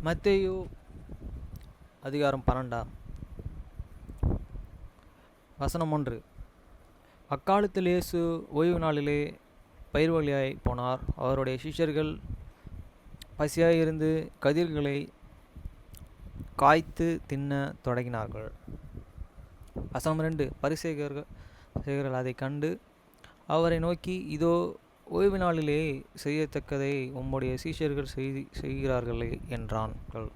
மத்தேயு அதிகாரம் 12 வசனம் 1. அக்காலத்தில் இயேசு ஓய்வு நாளிலே பயிர்வழியாய் போனார். அவருடைய சிஷ்யர்கள் பசியாயிருந்து கதிர்களை காய்த்து தின்ன தொடங்கினார்கள். வசனம் 2. பரிசேயர்கள் அதை கண்டு அவரை நோக்கி, இதோ, ஓய்வு நாளிலே செய்யத்தக்கதை உம்முடைய சீஷர்கள் செய்கிறார்களே என்றார்கள்.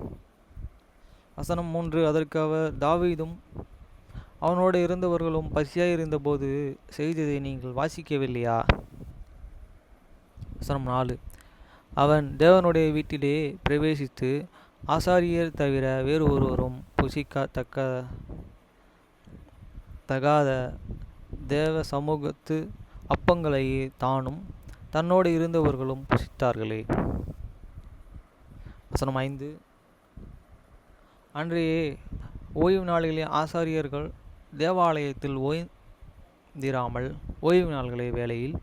வசனம் 3. அதற்கு அவர், தாவீதும் அவனோடு இருந்தவர்களும் பசியாயிருந்தபோது செய்ததை நீங்கள் வாசிக்கவில்லையா? வசனம் 4. அவன் தேவனுடைய வீட்டிலே பிரவேசித்து ஆசாரியர் தவிர வேறு ஒருவரும் தகாத தேவ சமூகத்து அப்பங்களை தானும் தன்னோடு இருந்தவர்களும் புசித்தார்களே. வசனம் 5. அன்றையே ஓய்வு நாளிலே ஆசாரியர்கள் தேவாலயத்தில் ஓய்ந்திராமல் ஓய்வு நாள்களை வேளையில்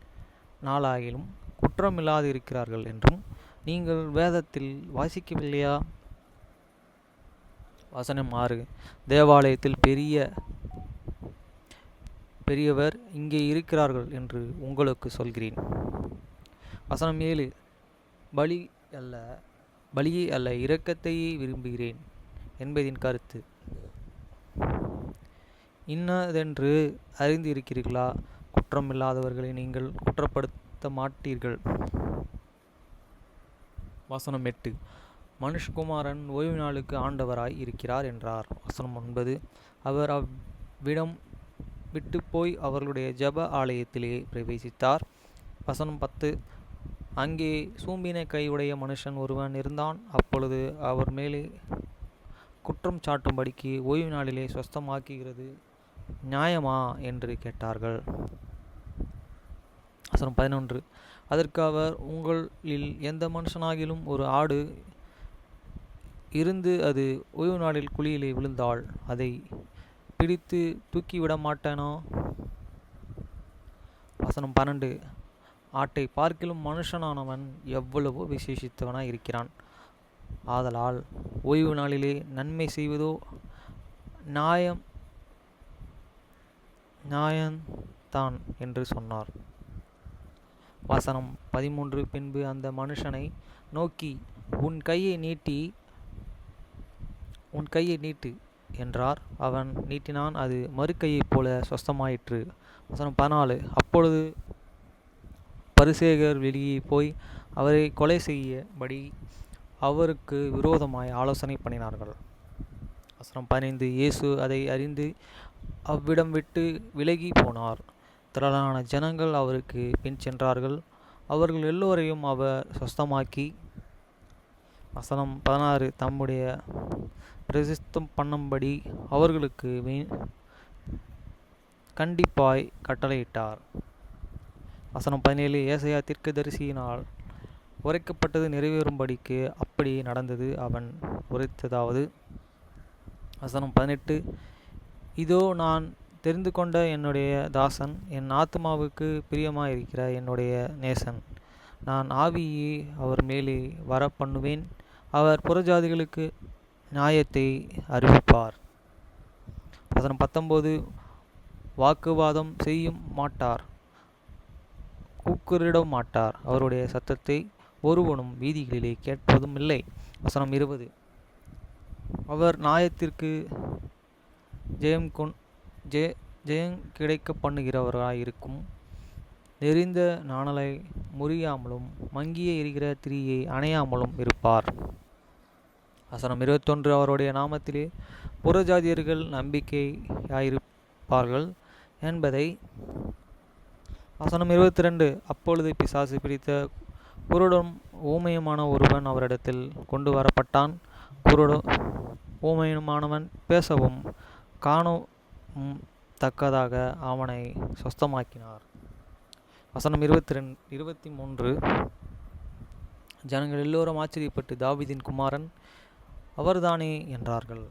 நாளாகிலும் குற்றமில்லாதிருக்கிறார்கள் என்றும் நீங்கள் வேதத்தில் வாசிக்கவில்லையா? வசனம் 6. தேவாலயத்தில் பெரியவர் இங்கே இருக்கிறார்கள் என்று உங்களுக்கு சொல்கிறேன். வசனம் 7. பலியை அல்ல இரக்கத்தையே விரும்புகிறேன் என்பதின் கருத்து இன்னதென்று அறிந்து இருக்கிறீர்களா? குற்றமில்லாதவர்களை நீங்கள் குற்றப்படுத்த மாட்டீர்கள். வசனம் 8. மனுஷ்குமாரன் ஓய்வு நாளுக்கு ஆண்டவராய் இருக்கிறார் என்றார். வசனம் 9. அவர் அவ்விடம் விட்டு போய் அவர்களுடைய ஜெப ஆலயத்திலே பிரவேசித்தார். வசனம் 10. அங்கே சூம்பின கையுடைய மனுஷன் ஒருவன் இருந்தான். அப்பொழுது அவர் மேலே குற்றம் சாட்டும்படிக்கு ஓய்வு நாளிலே சொஸ்தமாக்குகிறது நியாயமா என்று கேட்டார்கள். வசனம் 11. அதற்கு அவர், உங்களில் எந்த மனுஷனாகிலும் ஒரு ஆடு இருந்து அது ஓய்வு நாளில் குழியிலே விழுந்தால் அதை பிடித்து தூக்கிவிட மாட்டானோ? வசனம் 12. ஆட்டை பார்க்கிலும் மனுஷனானவன் எவ்வளவோ விசேஷித்தவனாய் இருக்கிறான். ஆதலால் ஓய்வு நாளிலே நன்மை செய்வதோ நியாயந்தான் என்று சொன்னார். வசனம் 13. பின்பு அந்த மனுஷனை நோக்கி, உன் கையை நீட்டு என்றார். அவன் நீட்டினான். அது மறுக்கையைப் போல சொஸ்தமாயிற்று. வசனம் 14. அப்பொழுது பரிசேயர் வெளியே போய் அவரை கொலை செய்யபடி அவருக்கு விரோதமாய் ஆலோசனை பண்ணினார்கள். வசனம் 15. இயேசு அதை அறிந்து அவ்விடம் விட்டு விலகி போனார். திரளான ஜனங்கள் அவருக்கு பின் சென்றார்கள். அவர்கள் எல்லோரையும் அவர் சொஸ்தமாக்கி. வசனம் 16. தம்முடைய பிரசித்தம் பண்ணும்படி அவர்களுக்கு கண்டிப்பாய் கட்டளையிட்டார். வசனம் 17. ஏசாயா தீர்க்கதரிசியினால் உரைக்கப்பட்டது நிறைவேறும்படிக்கு அப்படி நடந்தது. அவன் உரைத்ததாவது. வசனம் 18. இதோ, நான் தெரிந்து கொண்ட என்னுடைய தாசன், என் ஆத்மாவுக்கு பிரியமாயிருக்கிற என்னுடைய நேசன். நான் ஆவியை அவர் மேலே வர பண்ணுவேன். அவர் புறஜாதிகளுக்கு நியாயத்தை அறிவிப்பார். வசனம் 19. வாக்குவாதம் செய்யும் மாட்டார், கூக்குரலிட மாட்டார், அவருடைய சத்தத்தை ஒருவனும் வீதிகளிலே கேட்பதும் இல்லை. வசனம் 20. அவர் நியாயத்திற்கு ஜெயம் கிடைக்க பண்ணுகிறவராயிருக்கும். நெறிந்த நாணலை முறியாமலும் மங்கிய எரிகிற திரியை அணையாமலும் இருப்பார். வசனம் 21. அவருடைய நாமத்திலே புறஜாதியர்கள் நம்பிக்கையாயிருப்பார்கள் என்பதை. வசனம் 22. அப்பொழுது பிசாசு பிடித்த குருடும் ஊமையுமான ஒருவன் அவரிடத்தில் கொண்டு வரப்பட்டான். குருடும் ஊமையுமானவன் பேசவும் காணவும் தக்கதாக அவனை சொஸ்தமாக்கினார். வசனம் 23. ஜனங்கள் எல்லோரும் ஆச்சரியப்பட்டு, தாவீதின் குமாரன் அவர்தானே என்றார்கள்.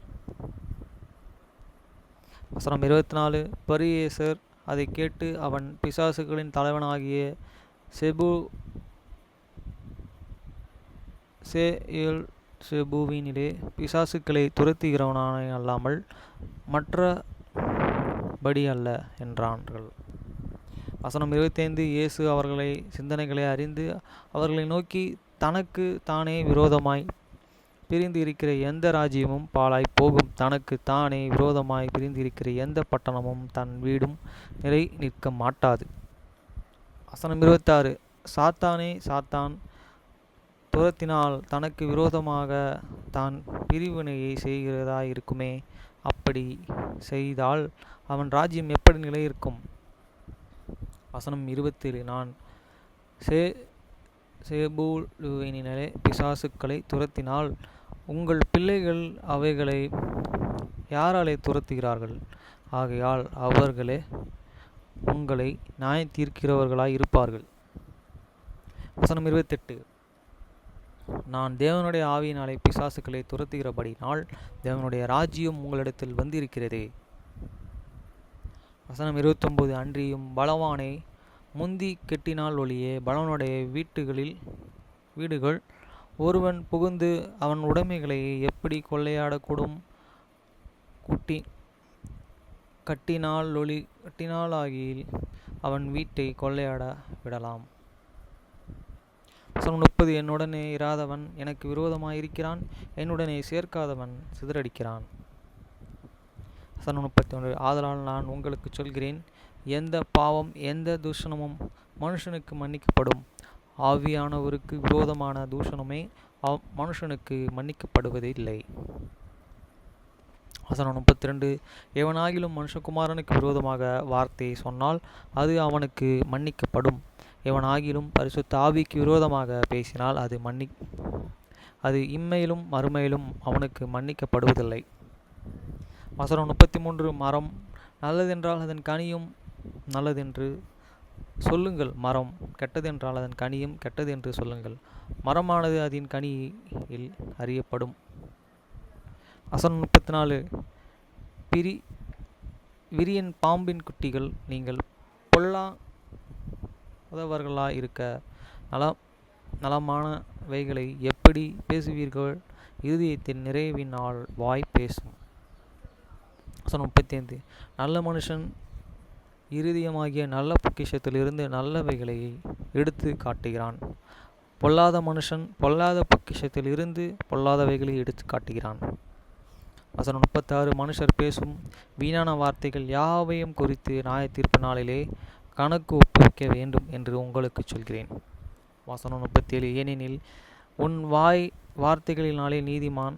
வசனம் 24. பரிசேயர் அதை கேட்டு அவன் பிசாசுகளின் தலைவனாகிய சேயேல் பெயல்செபூவினிலே பிசாசுக்களை துரத்துகிறவனான அல்லாமல் மற்றபடி அல்ல என்றார்கள். வசனம் 25. இயேசு அவர்களை சிந்தனைகளை அறிந்து அவர்களை நோக்கி, தனக்கு தானே விரோதமாய் பிரிந்து இருக்கிற எந்த ராஜ்யமும் பாழாய் போகும், தனக்கு தானே விரோதமாய் பிரிந்து இருக்கிற எந்த பட்டணமும் தன் வீடும் நிலை நிற்க மாட்டாது. வசனம் 26. சாத்தானே சாத்தான் துரத்தினால் தனக்கு விரோதமாக தான் பிரிவினையை செய்கிறதாயிருக்குமே, அப்படி செய்தால் அவன் ராஜ்யம் எப்படி நிலையிருக்கும்? வசனம் 27. நான் பெயல்செபூவினிலே பிசாசுக்களை துரத்தினால் உங்கள் பிள்ளைகள் அவைகளை யாராலே துரத்துகிறார்கள்? ஆகையால் அவர்களே உங்களை நியாயம் தீர்க்கிறவர்களாய் இருப்பார்கள். வசனம் 28. நான் தேவனுடைய ஆவியினாலே பிசாசுக்களை துரத்துகிறபடினால் தேவனுடைய ராஜ்யம் உங்களிடத்தில் வந்திருக்கிறதே. வசனம் 29. அன்றியும் பலவானை முந்தி கெட்டினால் ஒழியே பலவனுடைய வீடுகள் ஒருவன் புகுந்து அவன் உடைமைகளை எப்படி கொள்ளையாடக்கூடும்? கட்டினாலாகில் அவன் வீட்டை கொள்ளையாட விடலாம். வசனம் 30. என்னுடனே இராதவன் எனக்கு விரோதமாயிருக்கிறான், என்னுடனே சேர்க்காதவன் சிதறடிக்கிறான். வசனம் 31. ஆதலால் நான் உங்களுக்கு சொல்கிறேன், எந்த பாவம் எந்த தூஷணமும் மனுஷனுக்கு மன்னிக்கப்படும், ஆவியானவருக்கு விரோதமான தூஷணமே மனுஷனுக்கு மன்னிக்கப்படுவதில்லை. வசனம் 32. எவனாகிலும் மனுஷகுமாரனுக்கு விரோதமாக வார்த்தை சொன்னால் அது அவனுக்கு மன்னிக்கப்படும், எவனாகிலும் பரிசுத்த ஆவிக்கு விரோதமாக பேசினால் அது இம்மையிலும் மறுமையிலும் அவனுக்கு மன்னிக்கப்படுவதில்லை. வசனம் 33. மரம் நல்லதென்றால் அதன் கனியும் நல்லதென்று சொல்லுங்கள், மரம் கெட்டதென்றால் அதன் கனியும் கெட்டது என்று சொல்லுங்கள், மரமானது அதன் கனியில் அறியப்படும். வசனம் 34. விரியன் பாம்பின் குட்டிகள், நீங்கள் பொல்லாதவர்களாய் இருக்க நலமானவைகளை எப்படி பேசுவீர்கள்? இருதயத்தின் நிறைவினால் வாய் பேசும். வசனம் 35. நல்ல மனுஷன் இருதயமாகிய நல்ல பொக்கிஷத்திலிருந்து நல்லவைகளை எடுத்து காட்டுகிறான், பொல்லாத மனுஷன் பொல்லாத பொக்கிஷத்தில் இருந்து பொல்லாதவைகளை எடுத்து காட்டுகிறான். வசனம் 36. மனுஷர் பேசும் வீணான வார்த்தைகள் யாவையும் குறித்து நியாயத்தீர்ப்பு நாளிலே கணக்கு ஒப்புவிக்க வேண்டும் என்று உங்களுக்கு சொல்கிறேன். வசனம் 37. ஏனெனில் உன் வார்த்தைகளினாலே நீதிமான்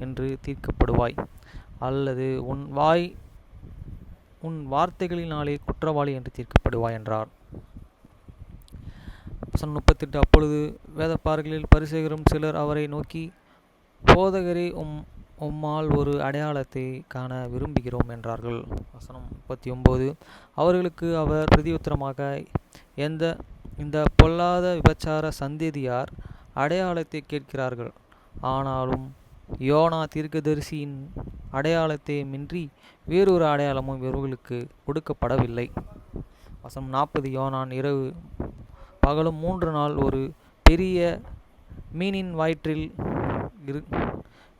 என்று தீர்க்கப்படுவாய், அல்லது உன் வார்த்தைகளினாலே குற்றவாளி என்று தீர்க்கப்படுவாய் என்றார். வசனம் 38. அப்பொழுது வேதபாரகரில் பரிசேயரும் சிலர் அவரை நோக்கி, போதகரே, உம்மால் ஒரு அடையாளத்தை காண விரும்புகிறோம் என்றார்கள். வசனம் 39. அவர்களுக்கு அவர் பிரதியுத்தரமாக, இந்த பொல்லாத விபச்சார சந்ததியார் அடையாளத்தை கேட்கிறார்கள், ஆனாலும் யோனா தீர்க்கதரிசியின் அடையாளத்தை மின்றி வேறொரு அடையாளமும் இவர்களுக்கு கொடுக்கப்படவில்லை. வசனம் 40. யோனான் இரவு பகலும் 3 நாள் ஒரு பெரிய மீனின் வயிற்றில்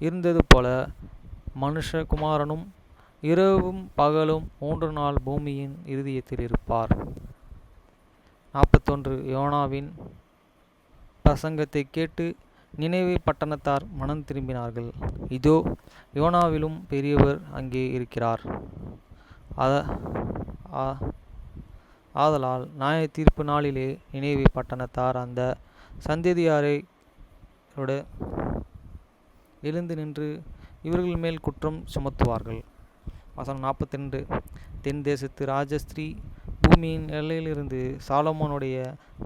இருந்தது போல மனுஷகுமாரனும் இரவும் பகலும் 3 நாள் பூமியின் இருதயத்தில் இருப்பார். 41. யோனாவின் பிரசங்கத்தை கேட்டு நினைவே பட்டணத்தார் மனம் திரும்பினார்கள். இதோ, யோனாவிலும் பெரியவர் அங்கே இருக்கிறார். ஆதலால் நியாய தீர்ப்பு நாளிலே நினைவே பட்டணத்தார் அந்த சந்ததியாரோட எழுந்து நின்று இவர்கள் மேல் குற்றம் சுமத்துவார்கள். வசனம் 42. தென் தேசத்து ராஜஸ்திரீ பூமியின் எல்லையிலிருந்து சாலமோனுடைய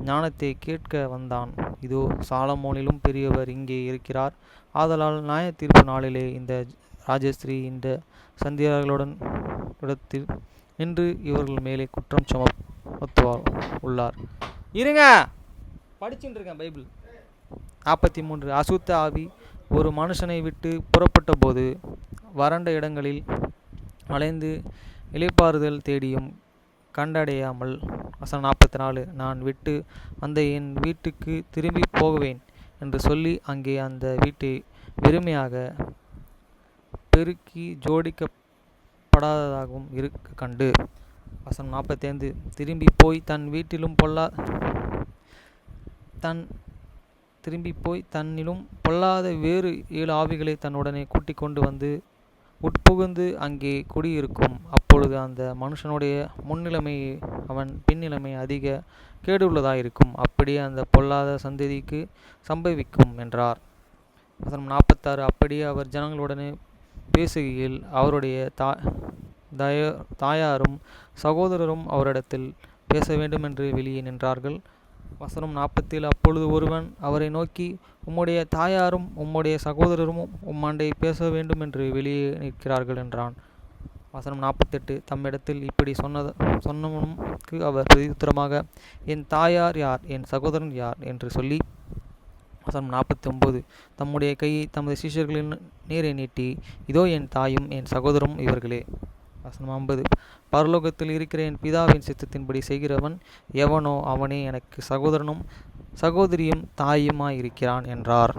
ஞானத்தை கேட்க வந்தான். இதோ, சாலமோனிலும் பெரியவர் இங்கே இருக்கிறார். ஆதலால் நியாய தீர்ப்பு நாளிலே இந்த ராஜஸ்திரீ இந்த சந்தியார்களுடன் இடத்தில் நின்று இவர்கள் மேலே குற்றம் சுமத்துவார் உள்ளார். இருங்க, படிச்சுட்டு இருக்கேன் பைபிள். 43. அசுத்த ஆவி ஒரு மனுஷனை விட்டு புறப்பட்ட போது வறண்ட இடங்களில் அலைந்து இளைப்பாறுதல் தேடியும் கண்டடையாமல். வசனம் 44. நான் விட்டு வந்த என் வீட்டுக்கு திரும்பி போகுவேன், என்று சொல்லி அங்கே அந்த வீட்டை வெறுமையாக பெருக்கி ஜோடிக்கப்படாததாகவும் இருக்க கண்டு. வசனம் 45. திரும்பி போய் தன்னிலும் பொல்லாத வேறு 7 ஆவிகளை தன்னுடனே கூட்டிக் கொண்டு வந்து உட்புகுந்து அங்கே குடியிருக்கும். அப்பொழுது அந்த மனுஷனுடைய முன்னிலைமை அவன் பின்னிலைமை அதிக கேடுள்ளதாயிருக்கும். அப்படியே அந்த பொல்லாத சந்ததிக்கு சம்பவிக்கும் என்றார். வசனம் 46. அப்படியே அவர் ஜனங்களுடனே பேசுகையில் அவருடைய தாயாரும் சகோதரரும் அவரிடத்தில் பேச வேண்டுமென்று வெளியே நின்றார்கள். வசனம் 47. அப்பொழுது ஒருவன் அவரை நோக்கி, உம்முடைய தாயாரும் உம்முடைய சகோதரரும் உம்மாண்டை பேச வேண்டுமென்று வெளியே நிற்கிறார்கள் என்றான். வசனம் 48. தம்மிடத்தில் இப்படி சொன்னவனுக்கு அவர் பிரதியுத்தரமாக, என் தாயார் யார், என் சகோதரன் யார் என்று சொல்லி. வசனம் 49. தம்முடைய கையை தமது சீஷர்களின் நேரே நீட்டி, இதோ என் தாயும் என் சகோதரரும் இவர்களே. வசனம் 50. பரலோகத்தில் இருக்கிற என் பிதாவின் சித்தத்தின்படி செய்கிறவன் எவனோ அவனே எனக்கு சகோதரனும் சகோதரியும் தாயுமாயிருக்கிறான் என்றார்.